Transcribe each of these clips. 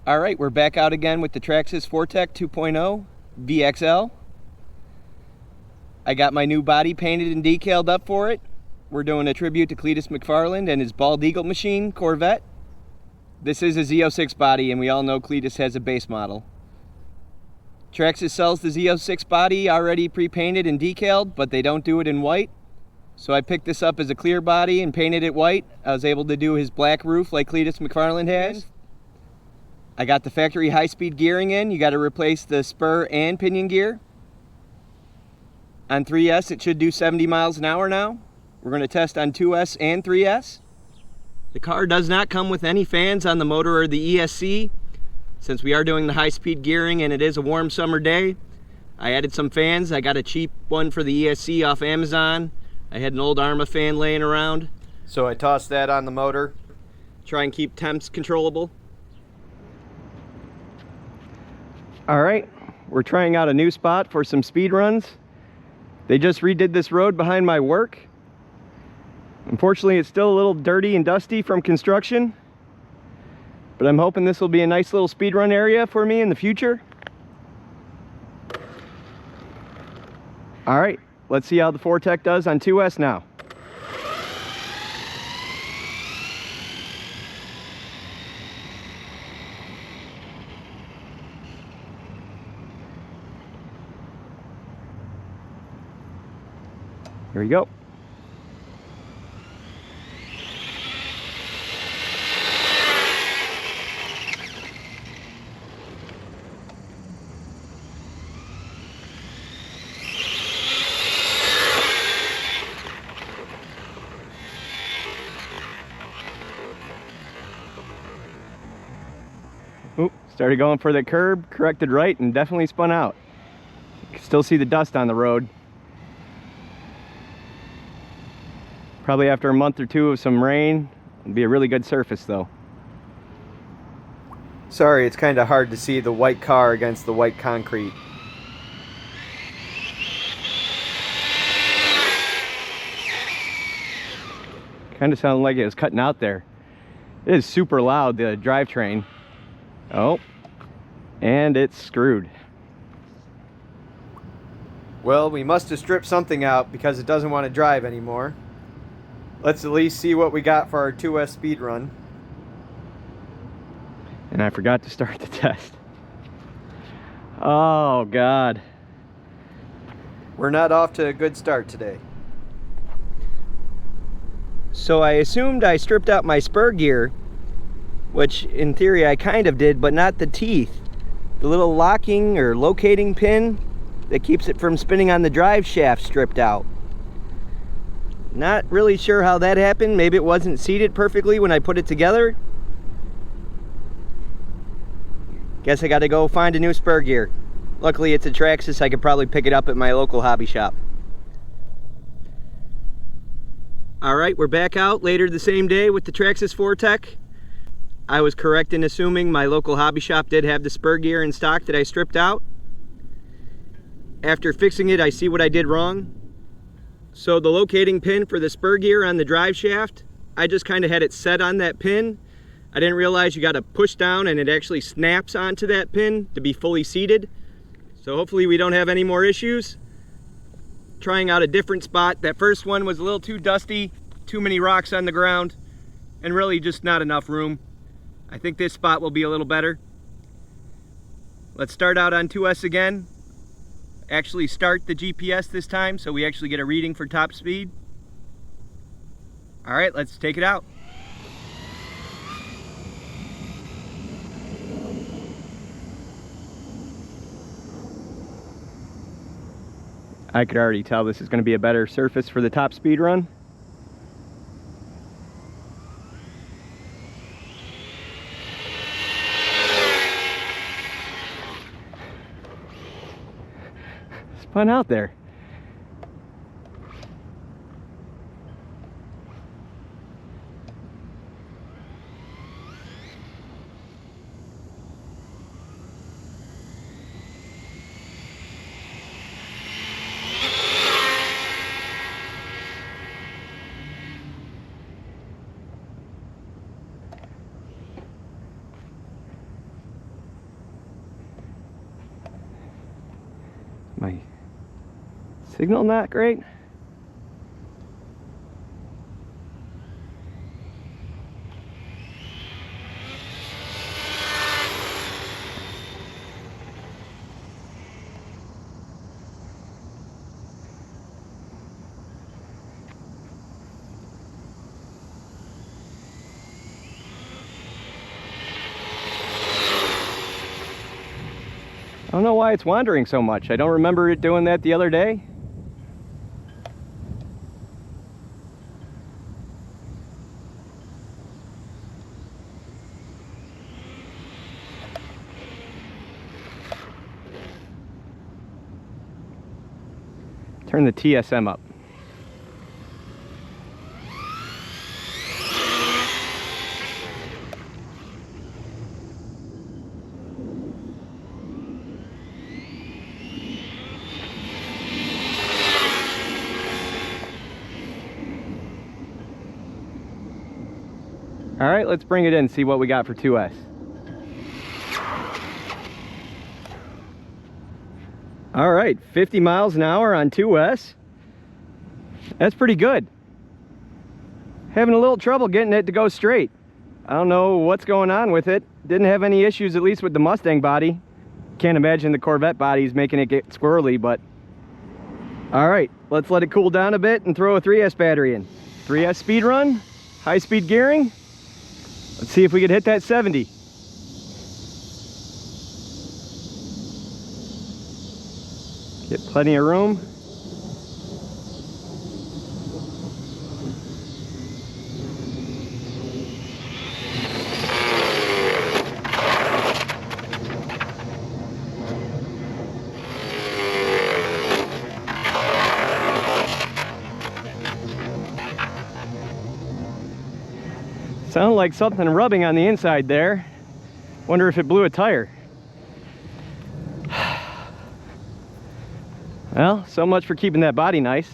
All right, we're back out again with the Traxxas 4-tec 2.0 VXL. I got my new body painted and decaled up for it. We're doing a tribute to Cleetus McFarland and his Bald Eagle machine Corvette. This is a Z06 body, and we all know Cleetus has a base model. Traxxas sells the Z06 body already pre-painted and decaled, but they don't do it in white. So I picked this up as a clear body and painted it white. I was able to do his black roof like Cleetus McFarland has. I got the factory high-speed gearing in. You got to replace the spur and pinion gear. On 3S, it should do 70 miles an hour now. We're going to test on 2S and 3S. The car does not come with any fans on the motor or the ESC. Since we are doing the high-speed gearing and it is a warm summer day, I added some fans. I got a cheap one for the ESC off Amazon. I had an old Arma fan laying around, so I tossed that on the motor. Try and keep temps controllable. All right, we're trying out a new spot for some speed runs. They just redid this road behind my work. Unfortunately, it's still a little dirty and dusty from construction, but I'm hoping this will be a nice little speed run area for me in the future. All right, let's see how the 4-tec does on 2S now. Here we go. Oop, started going for the curb, corrected right, and definitely spun out. You can still see the dust on the road. Probably after a month or two of some rain, it'll be a really good surface though. Sorry, it's kind of hard to see the white car against the white concrete. Kind of sounded like it was cutting out there. It is super loud, the drivetrain. Oh, and it's screwed. Well, we must have stripped something out because it doesn't want to drive anymore. Let's at least see what we got for our 2S speed run. And I forgot to start the test. Oh God. We're not off to a good start today. So I assumed I stripped out my spur gear, which in theory I kind of did, but not the teeth. The little locking or locating pin that keeps it from spinning on the drive shaft stripped out. Not really sure how that happened. Maybe it wasn't seated perfectly when I put it together. Guess I got to go find a new spur gear. Luckily it's a Traxxas. I could probably pick it up at my local hobby shop. Alright, we're back out later the same day with the Traxxas 4-tec. I was correct in assuming my local hobby shop did have the spur gear in stock that I stripped out. After fixing it, I see what I did wrong. So the locating pin for the spur gear on the drive shaft, I just kind of had it set on that pin. I didn't realize you got to push down and it actually snaps onto that pin to be fully seated. So hopefully we don't have any more issues. Trying out a different spot. That first one was a little too dusty, too many rocks on the ground, and really just not enough room. I think this spot will be a little better. Let's start out on 2S again. Actually start the GPS this time so we actually get a reading for top speed. All right, let's take it out. I could already tell this is going to be a better surface for the top speed run. Spun out there. My signal not great? I don't know why it's wandering so much. I don't remember it doing that the other day. Turn the TSM up. All right, let's bring it in and see what we got for 2S. All right, 50 miles an hour on 2S. That's pretty good. Having a little trouble getting it to go straight. I don't know what's going on with it. Didn't have any issues, at least with the Mustang body. Can't imagine the Corvette body is making it get squirrely, but all right, let's let it cool down a bit and throw a 3S battery in. 3S speed run, high speed gearing. Let's see if we could hit that 70. Get plenty of room. Sounded like something rubbing on the inside there. Wonder if it blew a tire. Well, so much for keeping that body nice.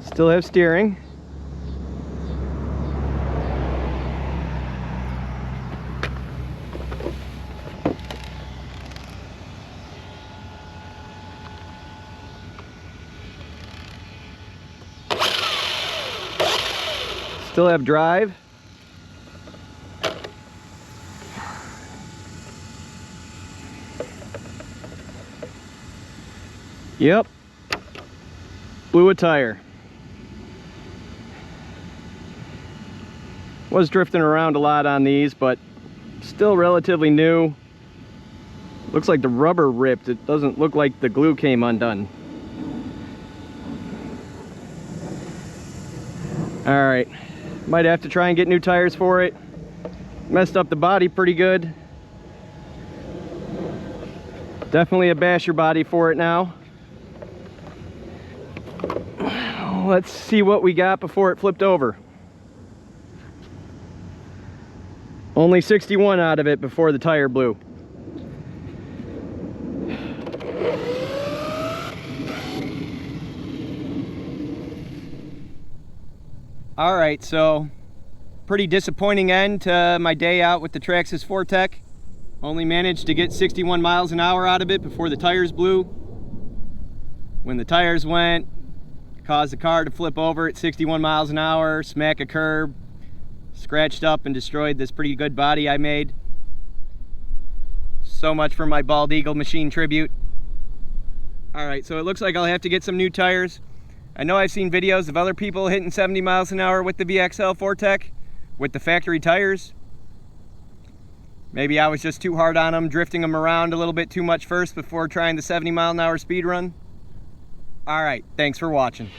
Still have steering. Still have drive. Yep. Blew a tire. Was drifting around a lot on these, but still relatively new. Looks like the rubber ripped. It doesn't look like the glue came undone. All right. Might have to try and get new tires for it. Messed up the body pretty good. Definitely a basher body for it now. Let's see what we got before it flipped over. Only 61 out of it before the tire blew. All right, so pretty disappointing end to my day out with the Traxxas 4-tec. Only managed to get 61 miles an hour out of it before the tires blew. When the tires went, caused the car to flip over at 61 miles an hour, smack a curb, scratched up and destroyed this pretty good body I made. So much for my Bald Eagle machine tribute. All right, so it looks like I'll have to get some new tires. I know I've seen videos of other people hitting 70 miles an hour with the VXL 4-tec with the factory tires. Maybe I was just too hard on them, drifting them around a little bit too much first before trying the 70 mile an hour speed run. All right, thanks for watching.